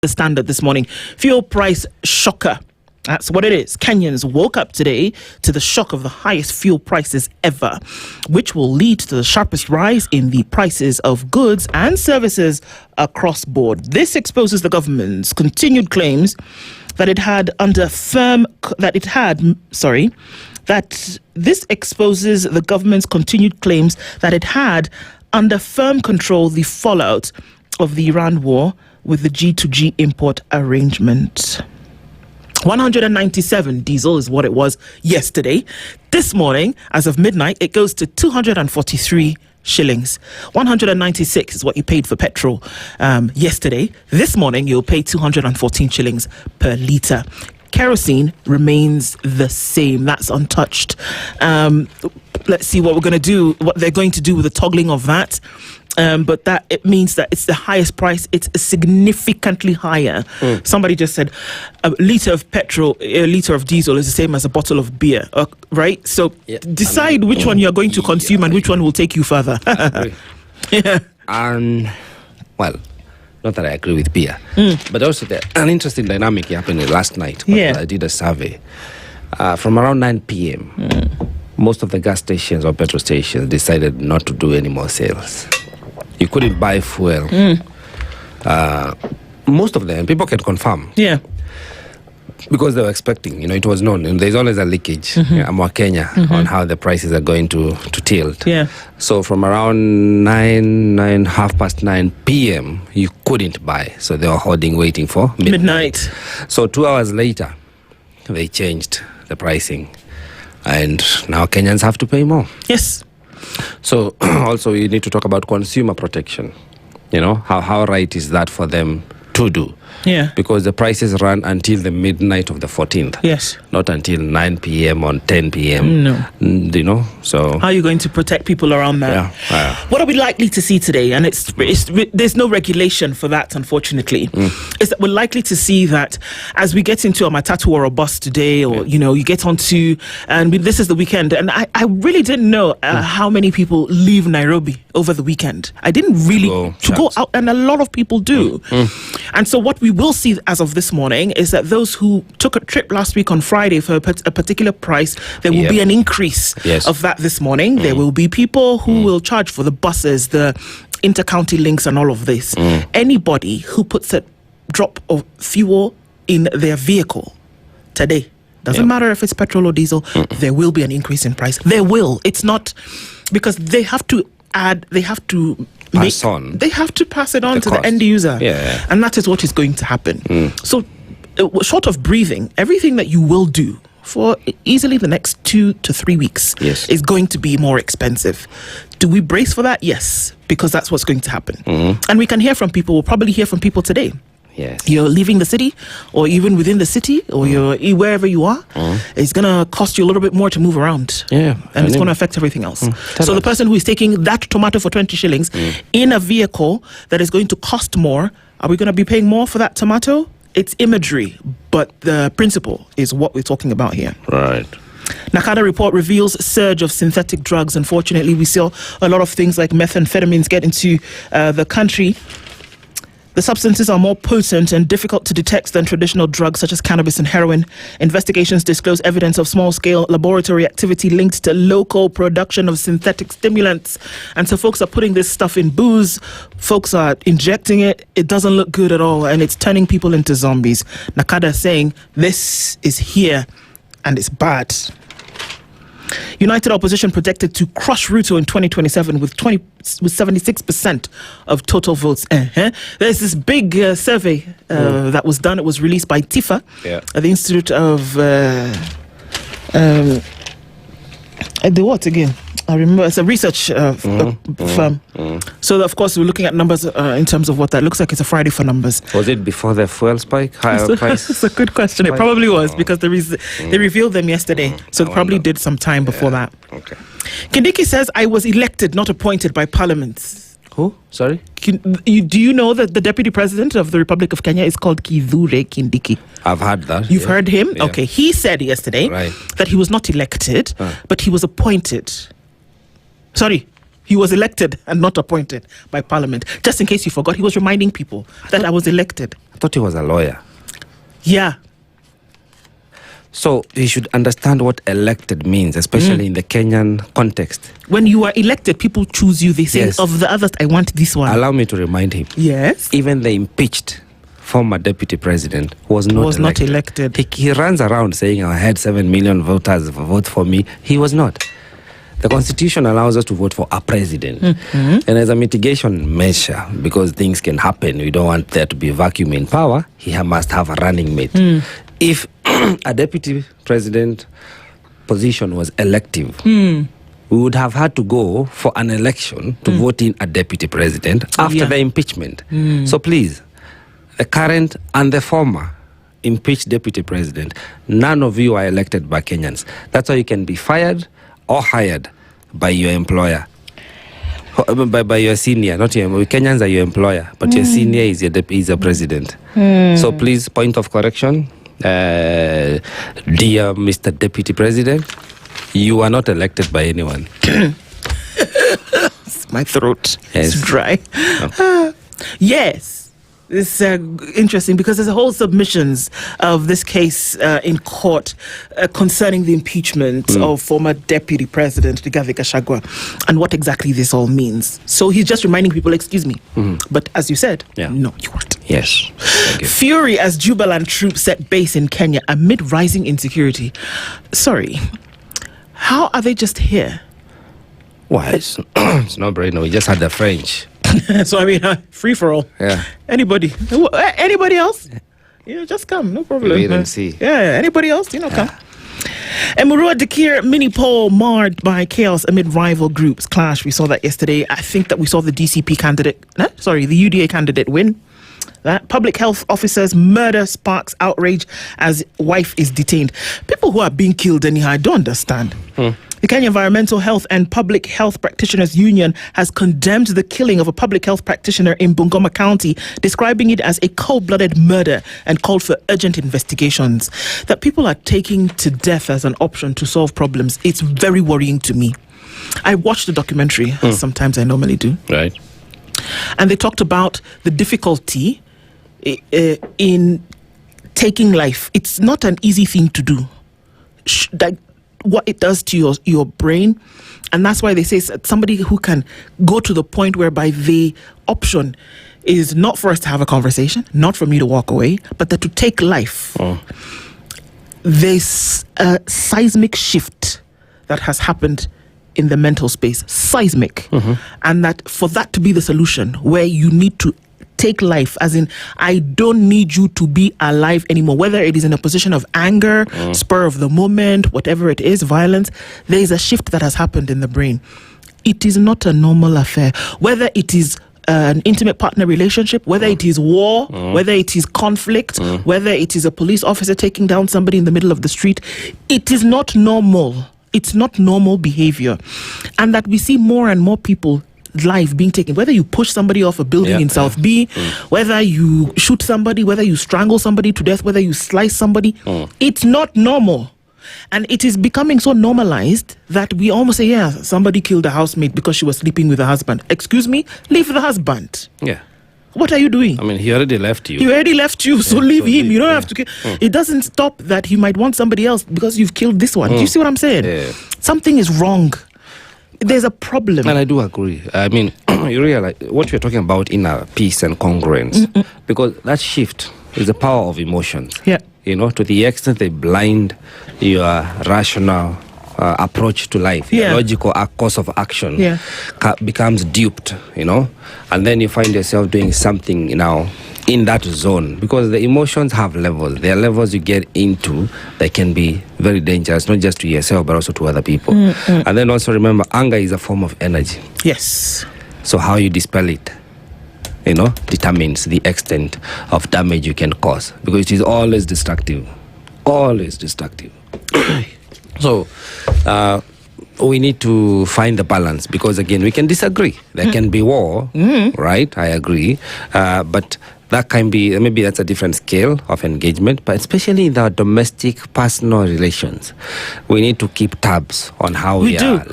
The Standard this morning. Fuel price shocker. That's what it is. Kenyans woke up today to the shock of the highest fuel prices ever, which will lead to the sharpest rise in the prices of goods and services across board. This exposes the government's continued claims that this exposes the government's continued claims that it had under firm control the fallout of the Iran war with the G2G import arrangement. 197 diesel is what it was yesterday. This morning, as of midnight, it goes to 243 shillings. 196 is what you paid for petrol yesterday. This morning, you'll pay 214 shillings per litre. Kerosene remains the same. That's untouched. Let's see what they're going to do with the toggling of that. But that it means that it's the highest price. It's significantly higher. Somebody just said a litre of petrol, a litre of diesel is the same as a bottle of beer, right? So decide which one you're going to consume and which one will take you further. Yeah. Well, not that I agree with beer, but also an interesting dynamic happened last night. I did a survey. From around 9 p.m., most of the gas stations or petrol stations decided not to do any more sales. You couldn't buy fuel. Most of them, people can confirm. Yeah. Because they were expecting, it was known. And there's always a leakage, more Kenya, on how the prices are going to tilt. Yeah. So from around 9:30 p.m., you couldn't buy. So they were holding, waiting for midnight. So 2 hours later, they changed the pricing. And now Kenyans have to pay more. Yes. So also we need to talk about consumer protection. How right is that for them to do? Yeah. Because the prices run until the midnight of the 14th. Yes. Not until 9 p.m. on 10 p.m. No. So how are you going to protect people around that? Yeah. What are we likely to see today? And there's no regulation for that, unfortunately. Is that we're likely to see that as we get into a matatu or a bus today, or you get onto, and this is the weekend, and I really didn't know how many people leave Nairobi over the weekend. I didn't really go out, and a lot of people do. And so what we will see as of this morning is that those who took a trip last week on Friday for a particular price, there will be an increase of that this morning. There will be people who will charge for the buses, the inter-county links and all of this. Anybody who puts a drop of fuel in their vehicle today, doesn't matter if it's petrol or diesel, there will be an increase in price. There will. It's not because they have to they have to pass it on to the end user. And that is what is going to happen. So short of breathing, everything that you will do for easily the next 2 to 3 weeks is going to be more expensive. Do we brace for that? Yes, because that's what's going to happen. And we can hear from people. We'll probably hear from people today. Yes. You're leaving the city, or even within the city, or you're wherever you are, it's going to cost you a little bit more to move around. And it's going to affect everything else. So the person who is taking that tomato for 20 shillings in a vehicle that is going to cost more, are we going to be paying more for that tomato? It's imagery, but the principle is what we're talking about here. Right. Nakada report reveals surge of synthetic drugs. Unfortunately, we saw a lot of things like methamphetamines get into the country. The substances are more potent and difficult to detect than traditional drugs such as cannabis and heroin. Investigations disclose evidence of small-scale laboratory activity linked to local production of synthetic stimulants. And so folks are putting this stuff in booze. Folks are injecting it. It doesn't look good at all, and it's turning people into zombies. Nakada is saying this is here, and it's bad. United Opposition projected to crush Ruto in 2027 with 76% of total votes. There's this big survey that was done. It was released by TIFA, at the Institute of the what again? I remember it's a research firm. So of course we're looking at numbers in terms of what that looks like. It's a Friday for numbers. Was it before the fuel spike? Higher price? That's a good question. It probably was because they revealed them yesterday. So it probably did some time before that. Okay. Kindiki says, I was elected, not appointed by Parliament. Who? Sorry? Do you know that the Deputy President of the Republic of Kenya is called Kithure Kindiki? I've heard that. You've heard him? Yeah. Okay. He said yesterday that he was not elected, but he was appointed. Sorry, he was elected and not appointed by Parliament. Just in case you forgot, he was reminding people that I was elected. thought he was a lawyer. Yeah. So he should understand what elected means, especially in the Kenyan context. When you are elected, people choose you. They say, Yes. of the others, I want this one. Allow me to remind him. Yes. Even the impeached former deputy president was not elected. He runs around saying, I had 7 million voters vote for me. He was not. The Constitution allows us to vote for a president. And as a mitigation measure, because things can happen, we don't want there to be a vacuum in power, he must have a running mate. If a deputy president position was elective, we would have had to go for an election to vote in a deputy president after the impeachment. So please, the current and the former impeached deputy president, none of you are elected by Kenyans. That's why you can be fired or hired by your employer. By your senior, not your Kenyans are your employer, but your senior is a president. So please, point of correction, dear Mr. Deputy President, you are not elected by anyone. My throat Yes. is dry. Okay. Yes. It's interesting because there's a whole submissions of this case in court concerning the impeachment of former Deputy President Rigathi Gachagua and what exactly this all means. So he's just reminding people, excuse me. But as you said, no, you weren't. Yes. Thank you. Fury as Jubaland troops set base in Kenya amid rising insecurity. Sorry, how are they just here? Why? It's no brainer. We just had the French. So I mean, free for all. Yeah. Anybody else? Yeah, just come, no problem. Wait and see. Yeah, anybody else? Come. Emurua Dikir mini poll marred by chaos amid rival groups clash. We saw that yesterday. I think that we saw the DCP candidate, the UDA candidate win. That public health officers murder sparks outrage as wife is detained. People who are being killed anyhow, I don't understand. The Kenya Environmental Health and Public Health Practitioners Union has condemned the killing of a public health practitioner in Bungoma County, describing it as a cold-blooded murder and called for urgent investigations. That people are taking to death as an option to solve problems, it's very worrying to me. I watched the documentary, as sometimes I normally do. Right. And they talked about the difficulty in taking life. It's not an easy thing to do. What it does to your brain. And that's why they say somebody who can go to the point whereby the option is not for us to have a conversation, not for me to walk away, but that to take life. There's a seismic shift that has happened in the mental space. Seismic. And that for that to be the solution, where you need to take life, as in, I don't need you to be alive anymore, whether it is in a position of anger, spur of the moment, whatever it is, violence, there is a shift that has happened in the brain. It is not a normal affair, whether it is an intimate partner relationship, whether it is war, whether it is conflict, whether it is a police officer taking down somebody in the middle of the street. It is not normal. It's not normal behavior. And that we see more and more people life being taken, whether you push somebody off a building in South B, whether you shoot somebody, whether you strangle somebody to death, whether you slice somebody, it's not normal. And it is becoming so normalized that we almost say, somebody killed a housemate because she was sleeping with a husband. Excuse me, leave the husband. What are you doing? I mean, he already left you. He already left you, so leave him. You don't have to kill. It doesn't stop that he might want somebody else because you've killed this one. Do you see what I'm saying? Something is wrong. There's a problem. And I do agree. I mean, you realize what you're talking about inner peace and congruence. Because that shift is the power of emotions. To the extent they blind your rational approach to life, your logical course of action becomes duped, and then you find yourself doing something now in that zone, because the emotions have levels. There are levels you get into that can be very dangerous, not just to yourself but also to other people. And then also remember, anger is a form of energy. Yes. So how you dispel it, determines the extent of damage you can cause, because it is always destructive. Always destructive. So we need to find the balance, because again, we can disagree. There can be war, right? I agree. But that can be, maybe that's a different scale of engagement, but especially in our domestic personal relations, we need to keep tabs on how we are